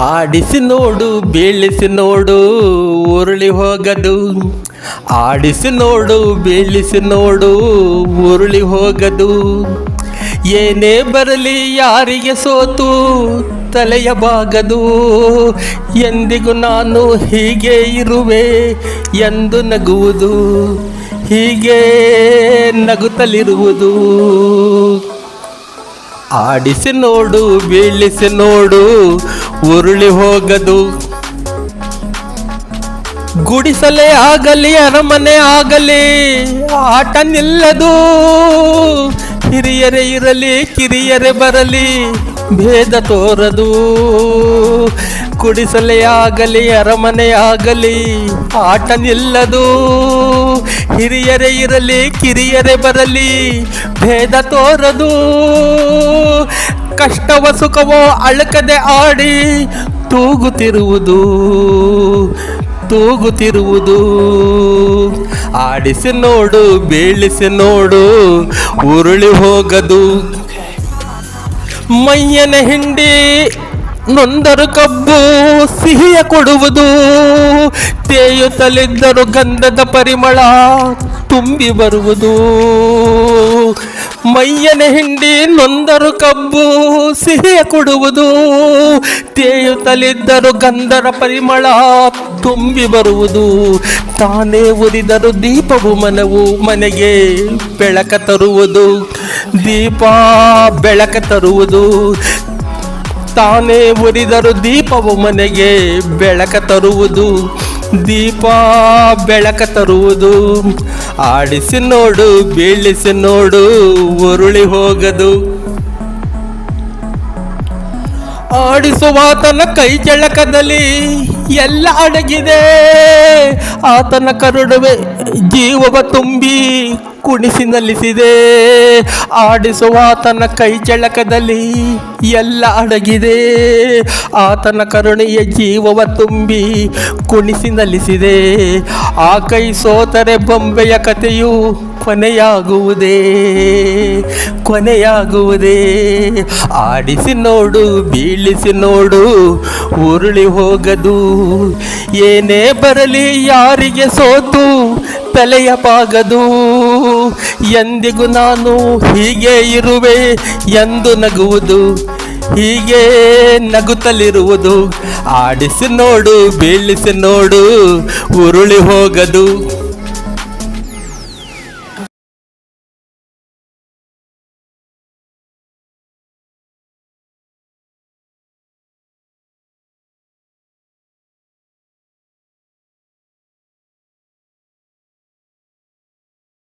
ಆಡಿಸಿ ನೋಡು ಬೀಳಿಸಿ ನೋಡು ಉರುಳಿ ಹೋಗದು. ಆಡಿಸಿ ನೋಡು ಬೀಳಿಸಿ ನೋಡು ಉರುಳಿ ಹೋಗದು. ಏನೇ ಬರಲಿ ಯಾರಿಗೆ ಸೋತು ತಲೆಯ ಬಾಗದು. ಎಂದಿಗೂ ನಾನು ಹೀಗೆ ಇರುವೆ ಎಂದು ನಗುವುದು, ಹೀಗೆ ನಗುತ್ತಲಿರುವುದು. ಆಡಿಸಿ ನೋಡು ಬೀಳಿಸಿ ನೋಡು ಉರುಳಿ ಹೋಗದು. ಗುಡಿಸಲೇ ಆಗಲಿ ಅರಮನೆ ಆಗಲಿ ಆಟ ನಿಲ್ಲದು. ಹಿರಿಯರೇ ಇರಲಿ ಕಿರಿಯರೇ ಬರಲಿ ಭೇದ ತೋರದು. ಗುಡಿಸಲೇ ಆಗಲಿ ಅರಮನೆ ಆಗಲಿ ಆಟ ನಿಲ್ಲದು. ಹಿರಿಯರೇ ಇರಲಿ ಕಿರಿಯರೇ ಬರಲಿ ಭೇದ ತೋರದು. ಕಷ್ಟವ ಸುಖವೋ ಅಳಕದೆ ಆಡಿ ತೂಗುತ್ತಿರುವುದು, ತೂಗುತ್ತಿರುವುದು. ಆಡಿಸಿ ನೋಡು ಬೀಳಿಸಿ ನೋಡು ಉರುಳಿ ಹೋಗದು. ಮೈಯನ ಹಿಂಡಿ ನೊಂದರು ಕಬ್ಬು ಸಿಹಿಯ ಕೊಡುವುದು. ತೇಯುತ್ತಲಿದ್ದರು ಗಂಧದ ಪರಿಮಳ ತುಂಬಿ ಬರುವುದು. ಮೈಯನ ಹಿಂಡಿ ನೊಂದರು ಕಬ್ಬು ಸಿಹಿಯ ಕೊಡುವುದು. ತೇಯುತ್ತಲಿದ್ದರು ಗಂಧದ ಪರಿಮಳ ತುಂಬಿ ಬರುವುದು. ತಾನೇ ಉರಿದರು ದೀಪವು ಮನೆಗೆ ಬೆಳಕ ತರುವುದು. ದೀಪ ಬೆಳಕ ತರುವುದು. ತಾನೇ ಉರಿದರು ದೀಪವು ಮನೆಗೆ ಬೆಳಕ ತರುವುದು. ದೀಪ ಬೆಳಕ ತರುವುದು. ಆಡಿಸಿ ನೋಡು ಬೀಳಿಸಿ ನೋಡು ಉರುಳಿ ಹೋಗದು. ಆಡಿಸುವಾತನ ಕೈ ಕೆಳಕದಲ್ಲಿ ಎಲ್ಲ ಅಡಗಿದೆ. ಆತನ ಕರುಣವೇ ಜೀವವ ತುಂಬಿ ಕುಣಿಸಿ ನಲಿಸಿದೆ. ಆಡಿಸುವಾತನ ಕೈ ಕೆಳಕದಲ್ಲಿ ಎಲ್ಲ ಅಡಗಿದೆ. ಆತನ ಕರುಣೆಯ ಜೀವವ ತುಂಬಿ ಕುಣಿಸಿ ನಲಿಸಿದೆ. ಆ ಕೈ ಸೋತರೆ ಬೊಂಬೆಯ ಕಥೆಯು ಕೊನೆಯಾಗುವುದೇ, ಕೊನೆಯಾಗುವುದೇ. ಆಡಿಸಿ ನೋಡು ಬೀಳಿಸಿ ನೋಡು ಉರುಳಿ ಹೋಗದು. ಏನೇ ಬರಲಿ ಯಾರಿಗೆ ಸೋತು ತಲೆಯ ಬಾಗದು. ಎಂದಿಗೂ ನಾನು ಹೀಗೆ ಇರುವೆ ಎಂದು ನಗುವುದು, ಹೀಗೆ ನಗುತ್ತಲಿರುವುದು. ಆಡಿಸಿ ನೋಡು ಬೀಳಿಸಿ ನೋಡು ಉರುಳಿ ಹೋಗದು.